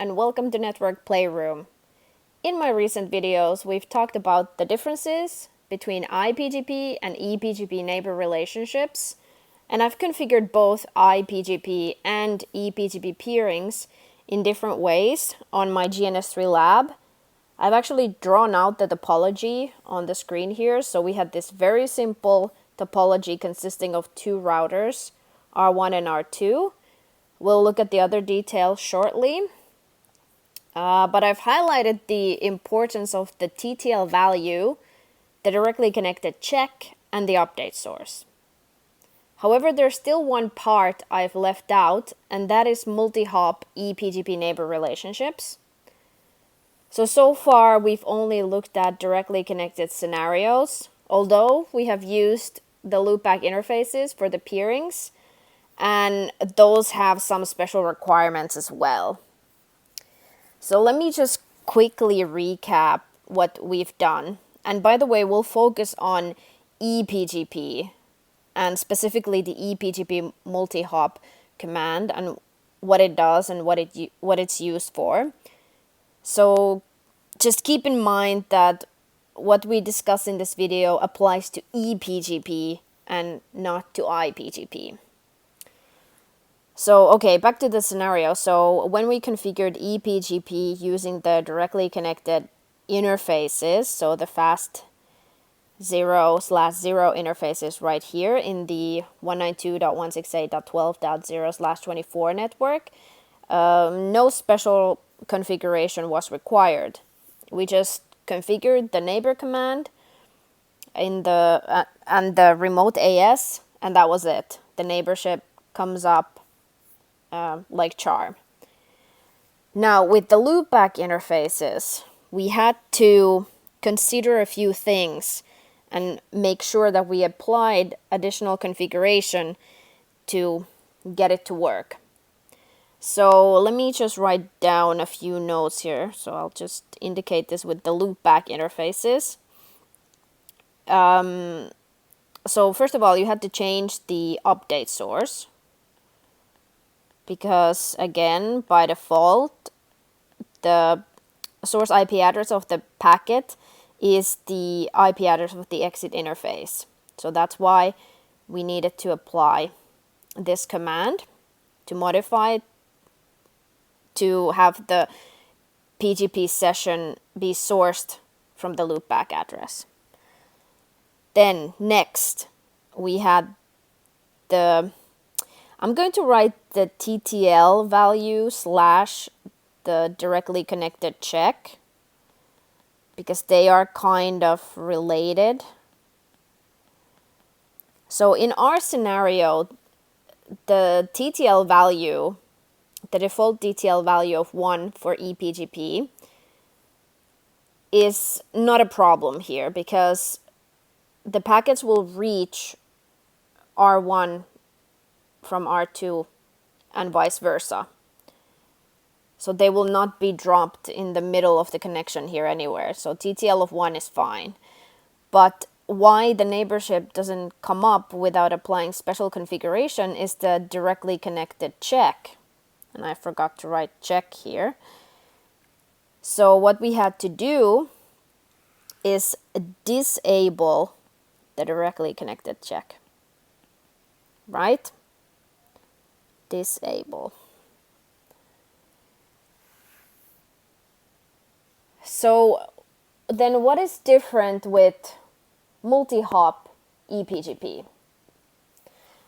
and welcome to Network Playroom. In my recent videos, we've talked about the differences between IPGP and ePGP neighbor relationships, and I've configured both IPGP and ePGP peerings in different ways on my GNS3 lab. I've actually drawn out the topology on the screen here, so we had this very simple topology consisting of two routers, R1 and R2. We'll look at the other details shortly. But I've highlighted the importance of the TTL value, the directly connected check, and the update source. However, there's still one part I've left out, and that is multi-hop ePGP neighbor relationships. So far we've only looked at directly connected scenarios, although we have used the loopback interfaces for the peerings, and those have some special requirements as well. So let me just quickly recap what we've done. And by the way, we'll focus on ePGP and specifically the ebgp-multihop command and what it does and what it's used for. So just keep in mind that what we discuss in this video applies to ePGP and not to IPGP. So, okay, back to the scenario. So when we configured ePGP using the directly connected interfaces, so the fast 0/0 interfaces right here in the 192.168.12.0/24 network, no special configuration was required. We just configured the neighbor command in the and the remote AS, and that was it. The neighborship comes up like charm. Now, with the loopback interfaces, we had to consider a few things and make sure that we applied additional configuration to get it to work. So let me just write down a few notes here. So I'll just indicate this with the loopback interfaces. So first of all, you had to change the update source, because again, by default, the source IP address of the packet is the IP address of the exit interface. So that's why we needed to apply this command to modify it to have the PGP session be sourced from the loopback address. Then next, we had I'm going to write the TTL value / the directly connected check, because they are kind of related. So in our scenario, the TTL value, the default TTL value of 1 for ePGP, is not a problem here, because the packets will reach R1 from R2 and vice versa. So they will not be dropped in the middle of the connection here anywhere. So TTL of 1 is fine. But why the neighborship doesn't come up without applying special configuration is the directly connected check. And I forgot to write check here. So what we had to do is disable the directly connected check. Right? Disable. So then what is different with multi-hop ePGP?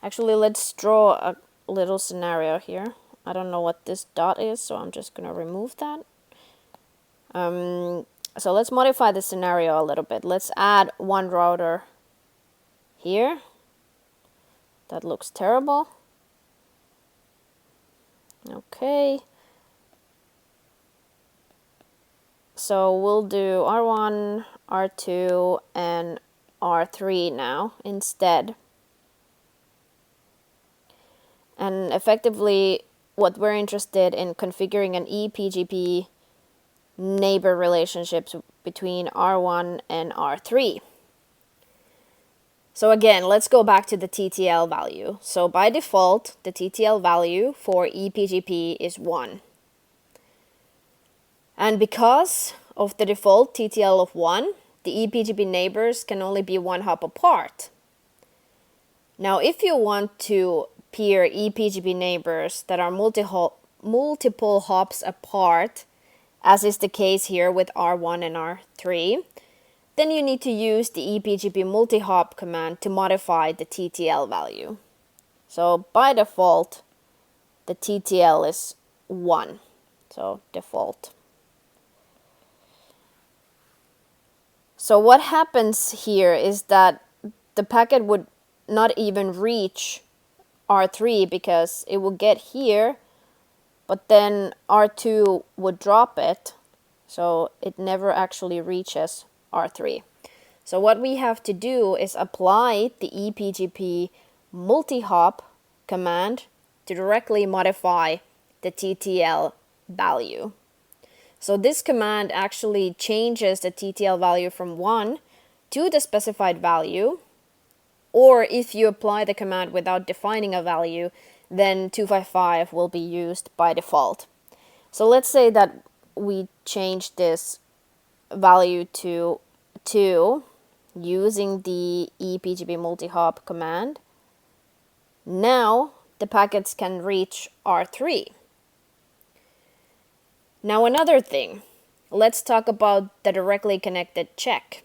Actually, let's draw a little scenario here. I don't know what this dot is, so I'm just going to remove that. So let's modify the scenario a little bit. Let's add one router here. That looks terrible. Okay. So we'll do R1, R2, and R3 now instead. And effectively, what we're interested in configuring an ePGP neighbor relationships between R1 and R3. So again, let's go back to the TTL value. So by default, the TTL value for ePGP is 1. And because of the default TTL of 1, the ePGP neighbors can only be one hop apart. Now, if you want to peer ePGP neighbors that are multiple hops apart, as is the case here with R1 and R3, then you need to use the ebgp-multihop command to modify the TTL value. So by default, the TTL is 1. So default. So what happens here is that the packet would not even reach R3 because it will get here, but then R2 would drop it, so it never actually reaches R3. So what we have to do is apply the ebgp multihop command to directly modify the TTL value. So this command actually changes the TTL value from 1 to the specified value, or if you apply the command without defining a value, then 255 will be used by default. So let's say that we change this value to 2 using the ebgp-multihop command. Now the packets can reach R3. Now another thing, let's talk about the directly connected check,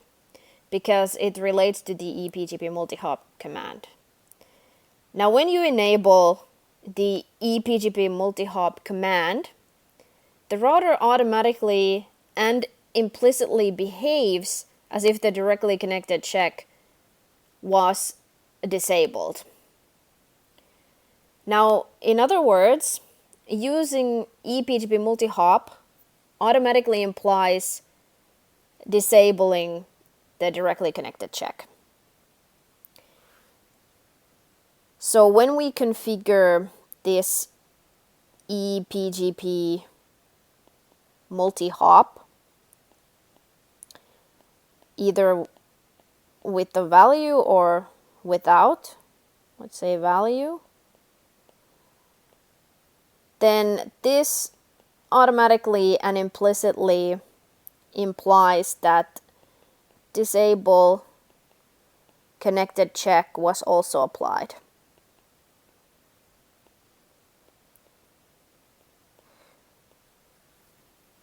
because it relates to the ebgp-multihop command. Now when you enable the ebgp-multihop command, the router automatically and implicitly behaves as if the directly connected check was disabled. Now, in other words, using ebgp-multihop automatically implies disabling the directly connected check. So when we configure this ebgp-multihop, either with the value or without, let's say value, then this automatically and implicitly implies that disable connected check was also applied.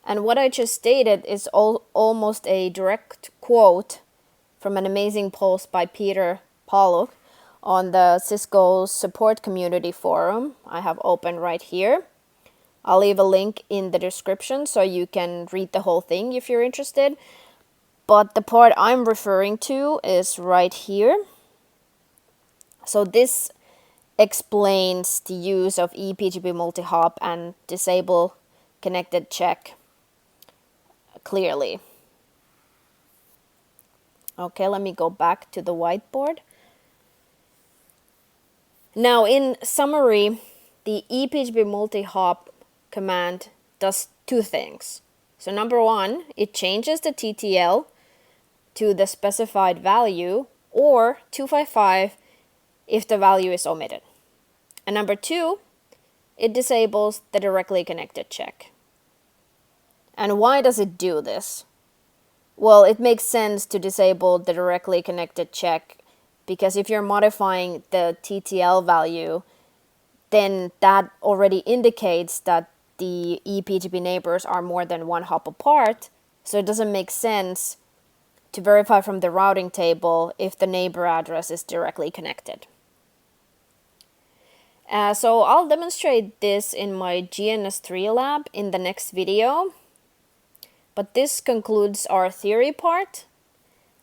And what I just stated is almost a direct quote from an amazing post by Peter Pollock on the Cisco support community forum I have open right here. I'll leave a link in the description so you can read the whole thing if you're interested. But the part I'm referring to is right here. So this explains the use of ebgp-multihop and disable connected check clearly. Okay, let me go back to the whiteboard. Now, in summary, the ebgp-multihop command does two things. So number one, it changes the TTL to the specified value, or 255 if the value is omitted. And number two, it disables the directly connected check. And why does it do this? Well, it makes sense to disable the directly connected check because if you're modifying the TTL value, then that already indicates that the ePGP neighbors are more than one hop apart, so it doesn't make sense to verify from the routing table if the neighbor address is directly connected. So I'll demonstrate this in my GNS3 lab in the next video. But this concludes our theory part.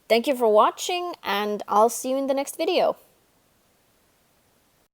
Thank you for watching, and I'll see you in the next video.